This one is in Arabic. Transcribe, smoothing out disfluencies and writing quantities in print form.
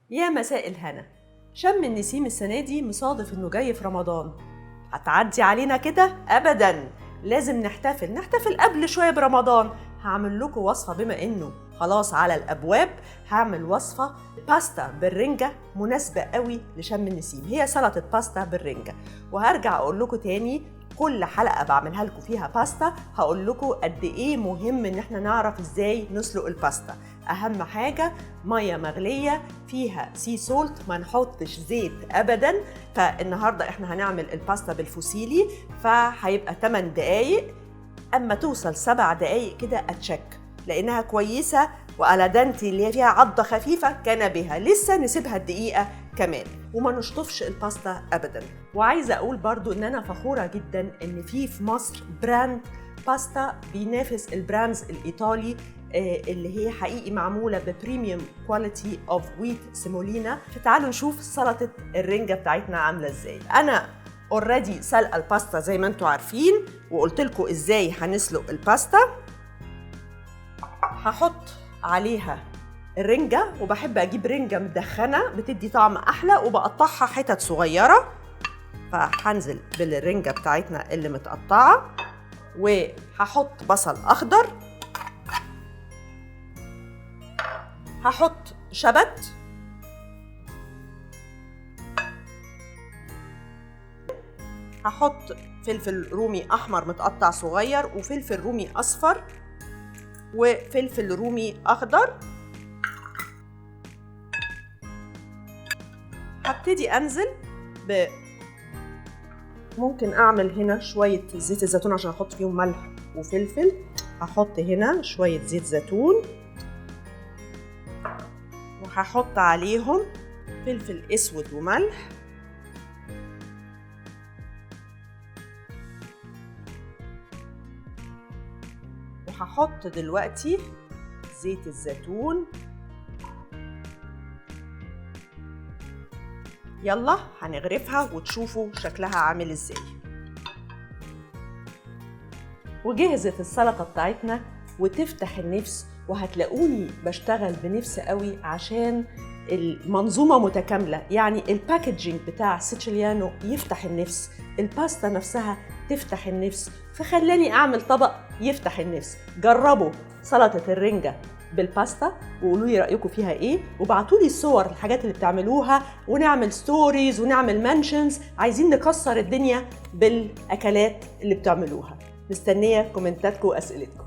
يا مساء الهنا. شم النسيم السنة دي مصادف إنه جاي في رمضان. هتعدي علينا كده؟ أبداً، لازم نحتفل قبل شوية برمضان. هعمل لكم وصفة بما إنه خلاص على الأبواب. هعمل وصفة باستا بالرنجة مناسبة قوي لشم النسيم، هي سلطة باستا بالرنجة. وهرجع أقول لكم تاني، كل حلقة بعملها لكم فيها باستا هقول لكم قد إيه مهم إن احنا نعرف إزاي نسلق الباستا. أهم حاجة مية مغلية فيها سي سولت، ما نحطش زيت أبداً. فالنهاردة احنا هنعمل الباستا بالفوسيلي، فهيبقى 8 دقايق. أما توصل 7 دقايق كده أتشك لأنها كويسة وعلى دانتي اللي هي فيها عضة خفيفة كان بها. لسه نسيبها الدقيقة كمان وما نشطفش الباستا أبداً. وعايزة أقول برضو إن أنا فخورة جداً إن في مصر براند باستا بينافس البراندز الإيطالي اللي هي حقيقي معمولة ببريميوم كواليتي اوف ويت سيمولينا. فتعالوا نشوف سلطة الرنجة بتاعتنا عاملة ازاي. أنا اوريدي سلقة الباستا زي ما انتوا عارفين، وقلت لكم ازاي هنسلق الباستا. هحط عليها الرنجة، وبحب أجيب رنجة مدخنة بتدي طعم أحلى، وبقطعها حتت صغيرة. فهنزل بالرنجة بتاعتنا اللي متقطعة، وهحط بصل أخضر، هحط شبت، هحط فلفل رومي أحمر متقطع صغير، وفلفل رومي أصفر، وفلفل رومي أخضر. هبتدي أنزل ممكن أعمل هنا شوية زيت الزيتون عشان أحط فيهم ملح وفلفل. هحط هنا شوية زيت زيتون، وهحط عليهم فلفل اسود وملح، وهحط دلوقتي زيت الزيتون. يلا هنغرفها وتشوفوا شكلها عامل ازاي. وجهزت السلطة بتاعتنا وتفتح النفس، وهتلاقوني بشتغل بنفس قوي عشان المنظومة متكاملة. يعني الباكجينج بتاع سيتشيليانو يفتح النفس، الباستا نفسها تفتح النفس، فخلاني أعمل طبق يفتح النفس. جربوا سلطة الرنجة بالباستا وقولوا لي رأيكم فيها ايه، وبعتوا لي الصور الحاجات اللي بتعملوها، ونعمل ستوريز ونعمل منشنز. عايزين نكسر الدنيا بالأكلات اللي بتعملوها. مستنية كومنتاتكم وأسئلتكم.